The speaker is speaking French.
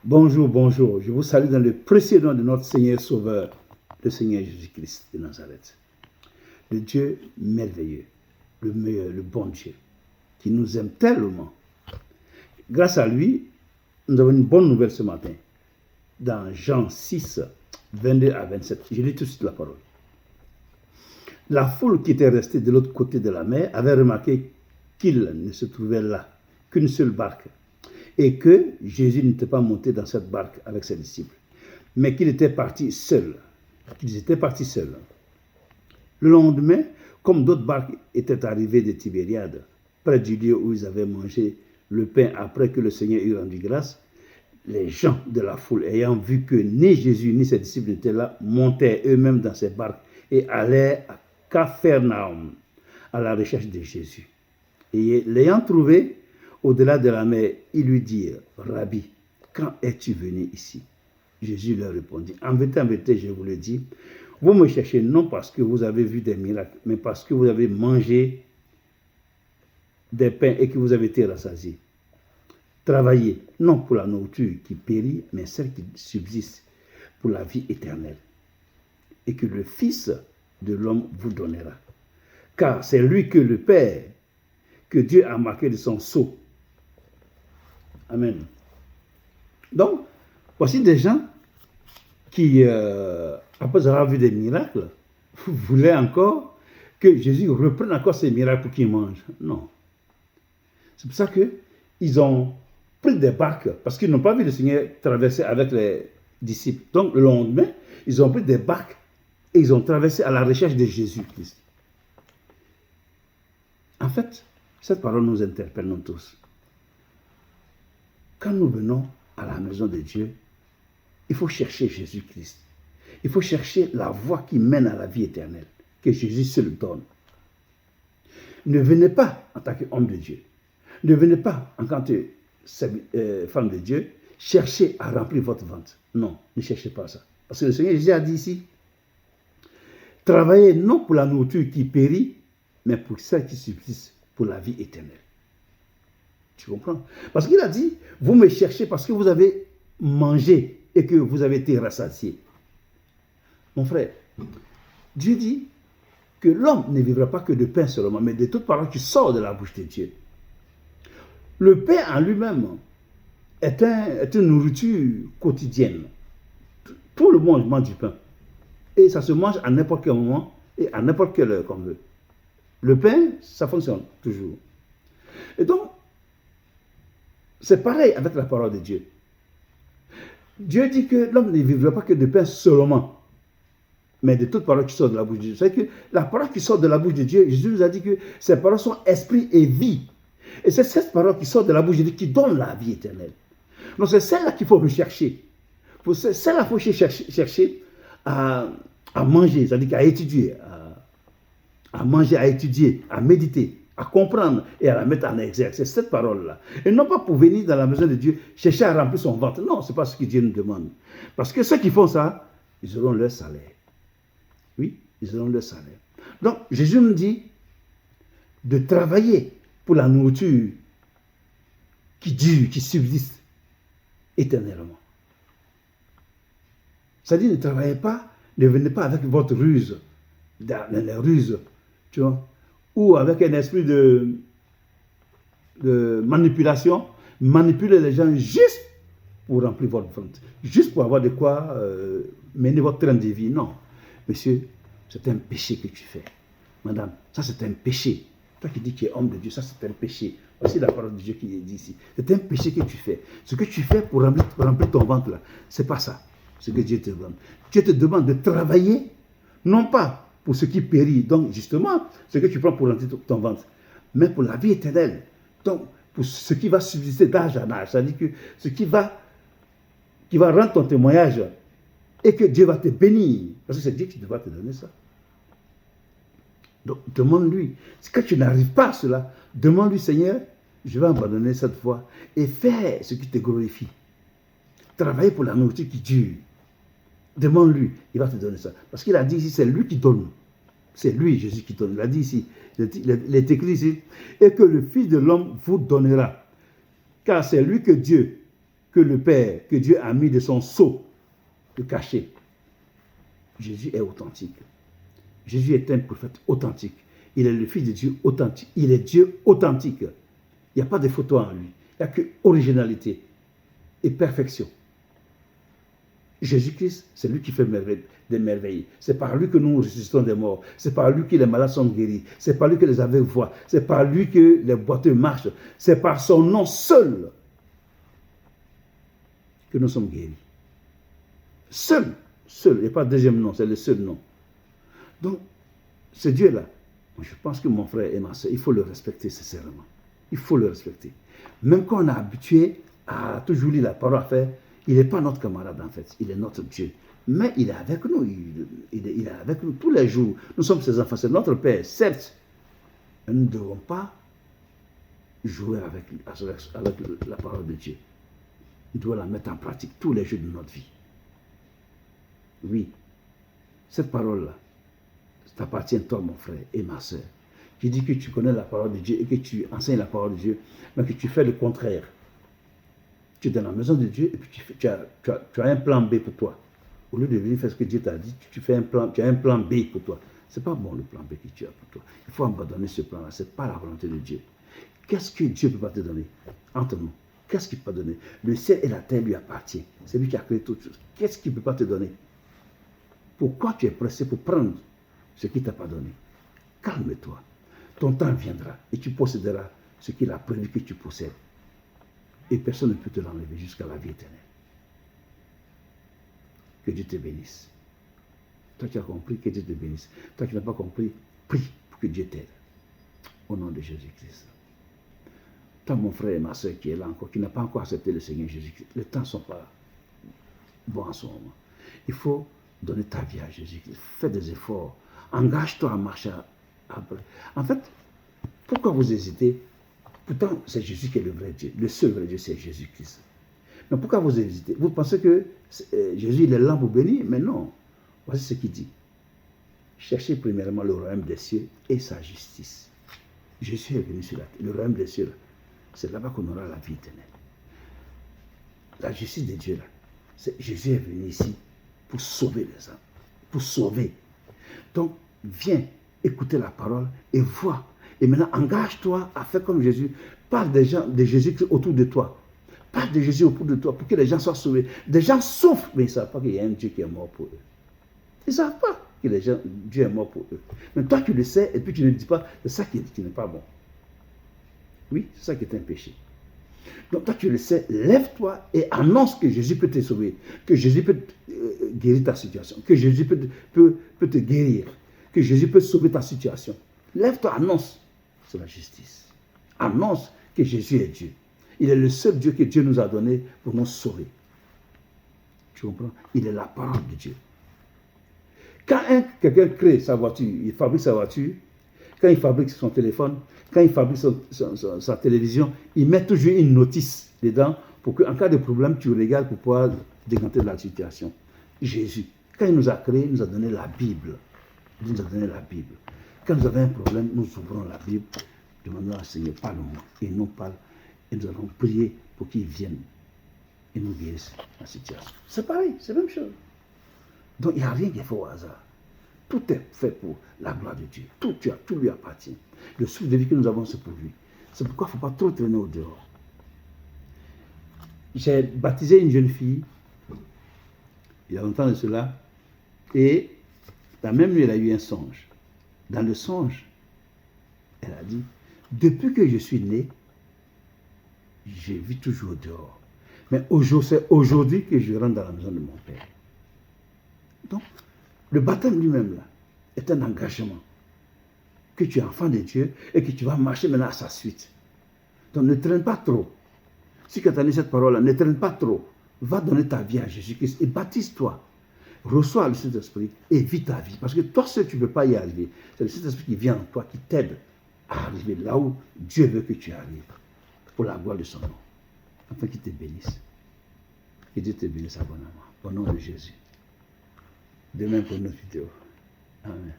Bonjour, bonjour. Je vous salue dans le précieux nom de notre Seigneur Sauveur, le Seigneur Jésus-Christ de Nazareth. Le Dieu merveilleux, le meilleur, le bon Dieu, qui nous aime tellement. Grâce à lui, nous avons une bonne nouvelle ce matin. Dans Jean 6, 22 à 27, je lis tout de suite la parole. La foule qui était restée de l'autre côté de la mer avait remarqué qu'il ne se trouvait là qu'une seule barque et que Jésus n'était pas monté dans cette barque avec ses disciples, mais qu'il était parti seul. Qu'ils étaient partis seuls. Le lendemain, comme d'autres barques étaient arrivées de Tibériade, près du lieu où ils avaient mangé le pain après que le Seigneur eut rendu grâce, les gens de la foule, ayant vu que ni Jésus ni ses disciples n'étaient là, montèrent eux-mêmes dans ces barques et allèrent à Capharnaüm à la recherche de Jésus. Et l'ayant trouvé au-delà de la mer, ils lui dirent, Rabbi, quand es-tu venu ici? Jésus leur répondit, en vérité, je vous le dis, vous me cherchez non parce que vous avez vu des miracles, mais parce que vous avez mangé des pains et que vous avez été rassasiés. Travaillez, non pour la nourriture qui périt, mais celle qui subsiste pour la vie éternelle. Et que le Fils de l'homme vous donnera. Car c'est lui que le Père, que Dieu a marqué de son sceau. Amen. Donc, voici des gens qui, après avoir vu des miracles, voulaient encore que Jésus reprenne encore ces miracles pour qu'ils mangent. Non. C'est pour ça qu'ils ont pris des barques, parce qu'ils n'ont pas vu le Seigneur traverser avec les disciples. Donc, le lendemain, ils ont pris des barques et ils ont traversé à la recherche de Jésus-Christ. En fait, cette parole nous interpelle, nous tous. Quand nous venons à la maison de Dieu, il faut chercher Jésus-Christ. Il faut chercher la voie qui mène à la vie éternelle, que Jésus seul donne. Ne venez pas en tant qu'homme de Dieu. Ne venez pas en tant que femme de Dieu chercher à remplir votre ventre. Non, ne cherchez pas ça. Parce que le Seigneur Jésus a dit ici, travaillez non pour la nourriture qui périt, mais pour celle qui subsiste pour la vie éternelle. Tu comprends? Parce qu'il a dit, vous me cherchez parce que vous avez mangé et que vous avez été rassasié. Mon frère, Dieu dit que l'homme ne vivra pas que de pain seulement, mais de toute parole qui sort de la bouche de Dieu. Le pain en lui-même est une nourriture quotidienne. Tout le monde mange du pain. Et ça se mange à n'importe quel moment et à n'importe quelle heure qu'on veut. Le pain, ça fonctionne toujours. Et donc, c'est pareil avec la parole de Dieu. Dieu dit que l'homme ne vivra pas que de pain seulement, mais de toute parole qui sort de la bouche de Dieu. C'est que la parole qui sort de la bouche de Dieu, Jésus nous a dit que ces paroles sont esprit et vie. Et c'est cette parole qui sort de la bouche de Dieu qui donne la vie éternelle. Donc c'est celle-là qu'il faut rechercher. Celle-là qu'il faut chercher à manger, c'est-à-dire à étudier, à manger, à étudier, à méditer, à comprendre et à la mettre en exergue. C'est cette parole-là. Et non pas pour venir dans la maison de Dieu chercher à remplir son ventre. Non, ce n'est pas ce que Dieu nous demande. Parce que ceux qui font ça, ils auront leur salaire. Oui, ils auront leur salaire. Donc, Jésus nous dit de travailler pour la nourriture qui dure, qui subsiste éternellement. C'est-à-dire, ne travaillez pas, ne venez pas avec votre ruse, dans les ruses, tu vois, ou avec un esprit de manipulation, manipuler les gens juste pour remplir votre ventre, juste pour avoir de quoi mener votre train de vie. Non, monsieur, c'est un péché que tu fais. Madame, ça c'est un péché. Toi qui dis que tu es homme de Dieu, ça c'est un péché. Voici la parole de Dieu qui est dit ici. C'est un péché que tu fais. Ce que tu fais pour remplir ton ventre là, c'est pas ça. Ce que Dieu te demande. Dieu te demande de travailler, non pas pour ce qui périt, donc justement, ce que tu prends pour remplir ton ventre, mais pour la vie éternelle. Donc, pour ce qui va subsister d'âge en âge. C'est-à-dire que ce qui va rendre ton témoignage et que Dieu va te bénir. Parce que c'est Dieu qui va te donner ça. Donc, demande-lui. Quand tu n'arrives pas à cela, demande-lui, Seigneur, je vais abandonner cette voie et faire ce qui te glorifie. Travailler pour la nourriture qui dure. Demande-lui, il va te donner ça. Parce qu'il a dit ici, c'est lui qui donne. C'est lui, Jésus, qui donne. Il a dit ici, il est écrit ici, et que le Fils de l'homme vous donnera. Car c'est lui que Dieu que le Père, que Dieu a mis de son sceau, de cacher. Jésus est authentique. Jésus est un prophète authentique. Il est le Fils de Dieu authentique. Il est Dieu authentique. Il n'y a pas de photo en lui. Il n'y a que originalité et perfection. Jésus-Christ, c'est lui qui fait des merveilles. C'est par lui que nous ressuscitons des morts. C'est par lui que les malades sont guéris. C'est par lui que les aveugles voient. C'est par lui que les boiteux marchent. C'est par son nom seul que nous sommes guéris. Seul. Seul. Il n'y a pas de deuxième nom. C'est le seul nom. Donc, ce Dieu-là, je pense que mon frère et ma soeur, il faut le respecter sincèrement. Il faut le respecter. Même quand on est habitué à toujours lire la parole à faire, il n'est pas notre camarade en fait, il est notre Dieu. Mais il est avec nous, il est avec nous tous les jours. Nous sommes ses enfants, c'est notre Père, certes. Mais nous ne devons pas jouer avec la parole de Dieu. Nous devons la mettre en pratique tous les jours de notre vie. Oui, cette parole-là, t'appartient toi mon frère et ma soeur. Qui dit que tu connais la parole de Dieu et que tu enseignes la parole de Dieu, mais que tu fais le contraire. Tu es dans la maison de Dieu et puis tu as un plan B pour toi. Au lieu de venir faire ce que Dieu t'a dit, tu as un plan B pour toi. Ce n'est pas bon le plan B que tu as pour toi. Il faut abandonner ce plan-là. Ce n'est pas la volonté de Dieu. Qu'est-ce que Dieu ne peut pas te donner? Entre nous, qu'est-ce qu'il peut pas donner? Le ciel et la terre lui appartiennent. C'est lui qui a créé toutes choses. Qu'est-ce qu'il ne peut pas te donner? Pourquoi tu es pressé pour prendre ce qu'il ne t'a pas donné? Calme-toi. Ton temps viendra et tu posséderas ce qu'il a prévu que tu possèdes. Et personne ne peut te l'enlever jusqu'à la vie éternelle. Que Dieu te bénisse. Toi qui as compris, que Dieu te bénisse. Toi qui n'as pas compris, prie pour que Dieu t'aide. Au nom de Jésus-Christ. Toi, mon frère et ma soeur qui est là encore, qui n'a pas encore accepté le Seigneur Jésus-Christ, les temps ne sont pas bons en ce moment. Il faut donner ta vie à Jésus-Christ. Fais des efforts. Engage-toi à marcher après. En fait, pourquoi vous hésitez? Pourtant, c'est Jésus qui est le vrai Dieu. Le seul vrai Dieu, c'est Jésus-Christ. Mais pourquoi vous hésitez? Vous pensez que Jésus, il est là pour bénir? Mais non. Voici ce qu'il dit. Cherchez premièrement le royaume des cieux et sa justice. Jésus est venu sur la terre. Le royaume des cieux, c'est là-bas qu'on aura la vie éternelle. La justice de Dieu, là, Jésus est venu ici pour sauver les âmes. Pour sauver. Donc, viens écouter la parole et vois. Et maintenant, engage-toi à faire comme Jésus. Parle des gens, de Jésus autour de toi. Parle de Jésus autour de toi pour que les gens soient sauvés. Des gens souffrent, mais ils ne savent pas qu'il y a un Dieu qui est mort pour eux. Ils ne savent pas que Dieu est mort pour eux. Mais toi, tu le sais, et puis tu ne dis pas, c'est ça qui n'est pas bon. Oui, c'est ça qui est un péché. Donc toi, tu le sais, lève-toi et annonce que Jésus peut te sauver, que Jésus peut guérir ta situation, que Jésus peut te guérir, que Jésus peut sauver ta situation. Lève-toi, annonce. C'est la justice. Annonce que Jésus est Dieu. Il est le seul Dieu que Dieu nous a donné pour nous sauver. Tu comprends? Il est la parole de Dieu. Quand quelqu'un crée sa voiture, il fabrique sa voiture, quand il fabrique son téléphone, quand il fabrique sa télévision, il met toujours une notice dedans pour qu'en cas de problème, tu regardes pour pouvoir décanter de la situation. Jésus, quand il nous a créé, il nous a donné la Bible. Il nous a donné la Bible. Quand nous avons un problème, nous ouvrons la Bible, demandons au Seigneur, parle-moi. Et il nous parle, et nous allons prier pour qu'il vienne et nous guérisse la situation. C'est pareil, c'est la même chose. Donc il n'y a rien qui est fait au hasard. Tout est fait pour la gloire de Dieu. Tout lui appartient. Le souffle de vie que nous avons, c'est pour lui. C'est pourquoi il ne faut pas trop traîner au dehors. J'ai baptisé une jeune fille, il y a longtemps de cela, et la même nuit, elle a eu un songe. Dans le songe, elle a dit, depuis que je suis né, je vis toujours dehors. Mais c'est aujourd'hui que je rentre dans la maison de mon Père. Donc, le baptême lui-même, là, est un engagement. Que tu es enfant de Dieu et que tu vas marcher maintenant à sa suite. Donc, ne traîne pas trop. Si tu as entendu cette parole-là, ne traîne pas trop. Va donner ta vie à Jésus-Christ et baptise-toi. Reçois le Saint-Esprit et vis ta vie. Parce que toi seul, tu ne peux pas y arriver. C'est le Saint-Esprit qui vient en toi, qui t'aide à arriver là où Dieu veut que tu arrives. Pour la gloire de son nom. Afin qu'il te bénisse. Que Dieu te bénisse abondamment. Au nom de Jésus. Demain pour une autre vidéo. Amen.